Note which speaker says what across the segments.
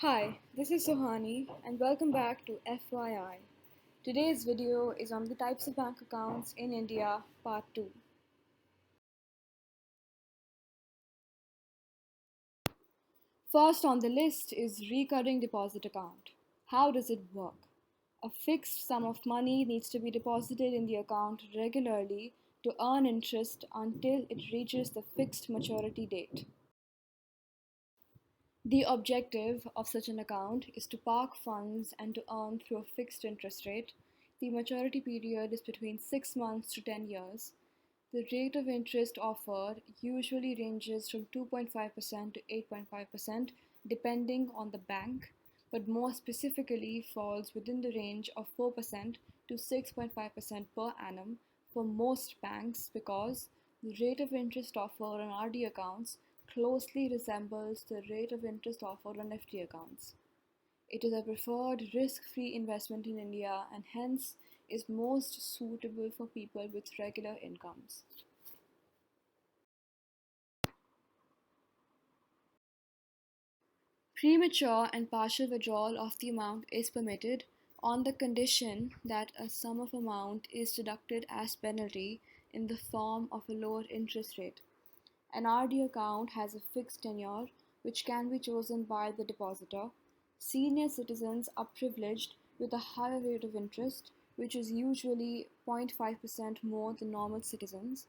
Speaker 1: Hi, this is Sohani and welcome back to F.Y.I. Today's video is on the types of bank accounts in India, part 2. First on the list is recurring deposit account. How does it work? A fixed sum of money needs to be deposited in the account regularly to earn interest until it reaches the fixed maturity date. The objective of such an account is to park funds and to earn through a fixed interest rate. The maturity period is between 6 months to 10 years. The rate of interest offered usually ranges from 2.5% to 8.5% depending on the bank, but more specifically falls within the range of 4% to 6.5% per annum for most banks because the rate of interest offered on RD accounts closely resembles the rate of interest offered on FD accounts. It is a preferred risk-free investment in India and hence is most suitable for people with regular incomes. Premature and partial withdrawal of the amount is permitted on the condition that a sum of amount is deducted as penalty in the form of a lower interest rate. An RD account has a fixed tenure which can be chosen by the depositor. Senior citizens are privileged with a higher rate of interest, which is usually 0.5% more than normal citizens.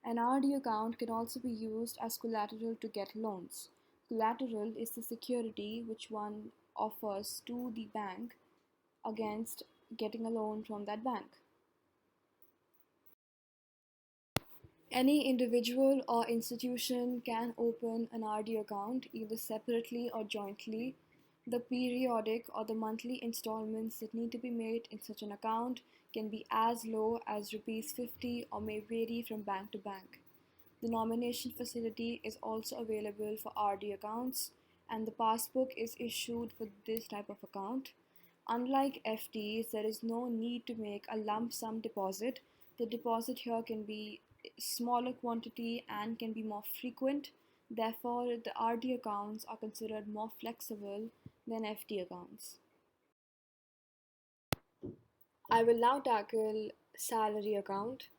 Speaker 1: An RD account can also be used as collateral to get loans. Collateral is the security which one offers to the bank against getting a loan from that bank. Any individual or institution can open an RD account either separately or jointly. The periodic or the monthly installments that need to be made in such an account can be as low as Rs 50 or may vary from bank to bank. The nomination facility is also available for RD accounts and the passbook is issued for this type of account. Unlike FDs, there is no need to make a lump sum deposit. The deposit here can be smaller quantity and can be more frequent. Therefore, the RD accounts are considered more flexible than FD accounts. I will now tackle salary account.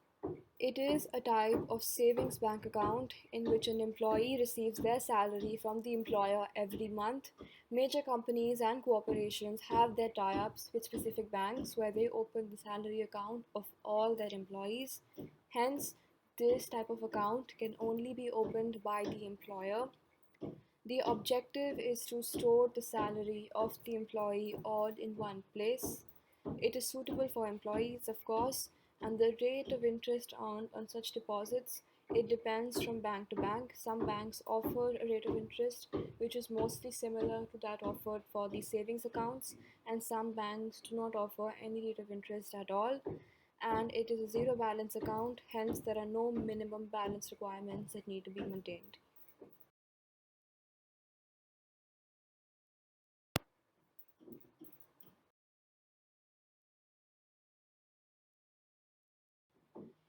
Speaker 1: It is a type of savings bank account in which an employee receives their salary from the employer every month. Major companies and corporations have their tie-ups with specific banks where they open the salary account of all their employees. Hence, this type of account can only be opened by the employer. The objective is to store the salary of the employee all in one place. It is suitable for employees, of course, and the rate of interest earned on such deposits, it depends from bank to bank. Some banks offer a rate of interest which is mostly similar to that offered for the savings accounts, and some banks do not offer any rate of interest at all. And it is a zero balance account, hence there are no minimum balance requirements that need to be maintained.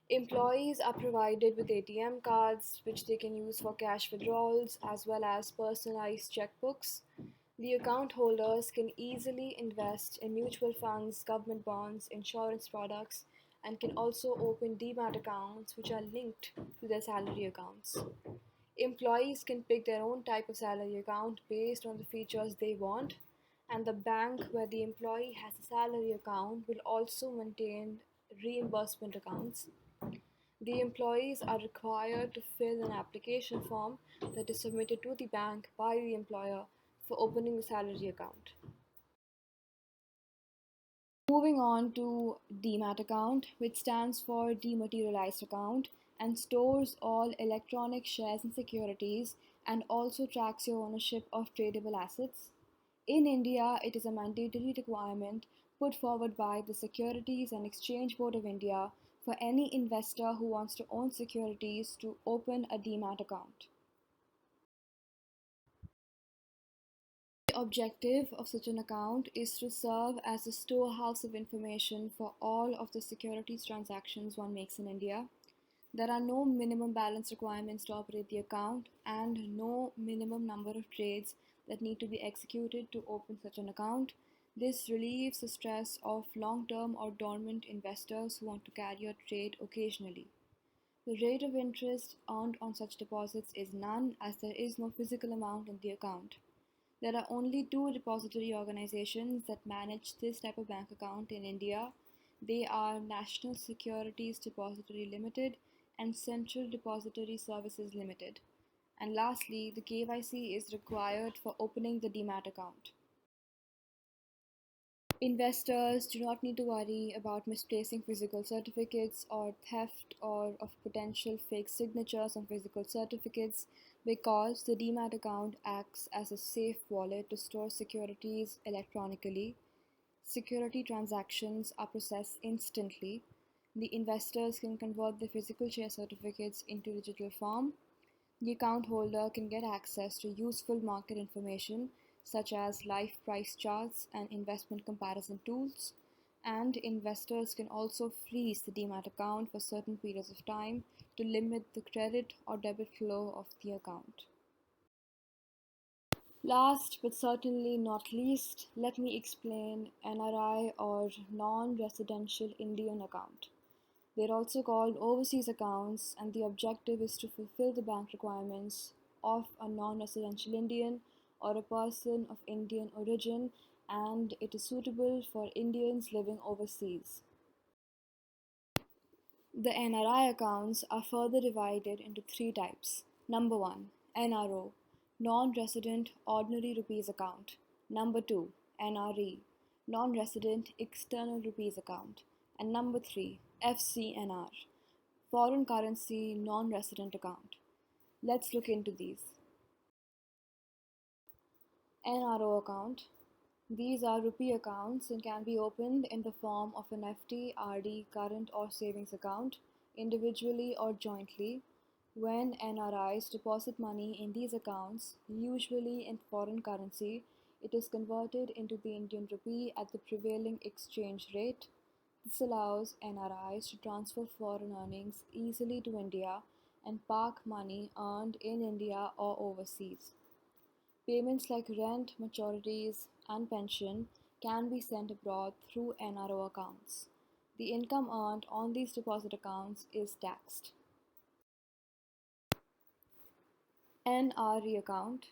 Speaker 1: Employees are provided with ATM cards, which they can use for cash withdrawals as well as personalized checkbooks. The account holders can easily invest in mutual funds, government bonds, insurance products, and can also open DEMAT accounts which are linked to their salary accounts. Employees can pick their own type of salary account based on the features they want, and the bank where the employee has a salary account will also maintain reimbursement accounts. The employees are required to fill an application form that is submitted to the bank by the employer for opening the salary account. Moving on to DEMAT account, which stands for dematerialized account and stores all electronic shares and securities and also tracks your ownership of tradable assets. In India, it is a mandatory requirement put forward by the Securities and Exchange Board of India for any investor who wants to own securities to open a DEMAT account. The objective of such an account is to serve as a storehouse of information for all of the securities transactions one makes in India. There are no minimum balance requirements to operate the account and no minimum number of trades that need to be executed to open such an account. This relieves the stress of long term or dormant investors who want to carry a trade occasionally. The rate of interest earned on such deposits is none, as there is no physical amount in the account. There are only two depository organizations that manage this type of bank account in India. They are National Securities Depository Limited and Central Depository Services Limited. And lastly, the KYC is required for opening the DEMAT account. Investors do not need to worry about misplacing physical certificates or theft or of potential fake signatures on physical certificates because the DEMAT account acts as a safe wallet to store securities electronically. Security transactions are processed instantly. The investors can convert the physical share certificates into digital form. The account holder can get access to useful market information such as live price charts and investment comparison tools, and investors can also freeze the DEMAT account for certain periods of time to limit the credit or debit flow of the account. Last but certainly not least, let me explain NRI or non-residential Indian account. They're also called overseas accounts, and the objective is to fulfill the bank requirements of a non residential Indian or a person of Indian origin, and it is suitable for Indians living overseas. The NRI accounts are further divided into three types. Number one, NRO, non resident ordinary rupees account. Number two, NRE, non resident external rupees account. And number three, FCNR, foreign currency non resident account. Let's look into these. NRO account. These are rupee accounts and can be opened in the form of an FD, RD, current or savings account, individually or jointly. When NRIs deposit money in these accounts, usually in foreign currency, it is converted into the Indian rupee at the prevailing exchange rate. This allows NRIs to transfer foreign earnings easily to India and park money earned in India or overseas. Payments like rent, maturities, and pension can be sent abroad through NRO accounts. The income earned on these deposit accounts is taxed. NRE account.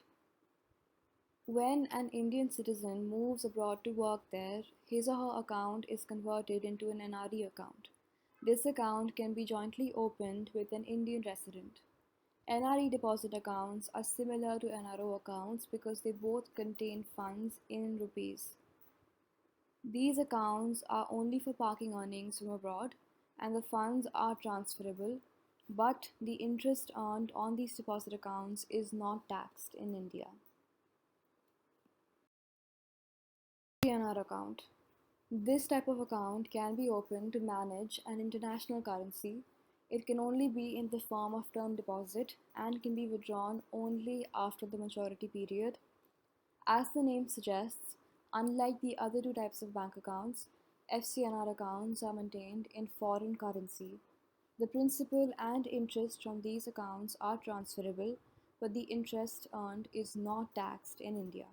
Speaker 1: When an Indian citizen moves abroad to work there, his or her account is converted into an NRE account. This account can be jointly opened with an Indian resident. NRE deposit accounts are similar to NRO accounts because they both contain funds in rupees. These accounts are only for parking earnings from abroad, and the funds are transferable, but the interest earned on these deposit accounts is not taxed in India. PNR account. This type of account can be opened to manage an international currency. It can only be in the form of term deposit and can be withdrawn only after the maturity period. As the name suggests, unlike the other two types of bank accounts, FCNR accounts are maintained in foreign currency. The principal and interest from these accounts are transferable, but the interest earned is not taxed in India.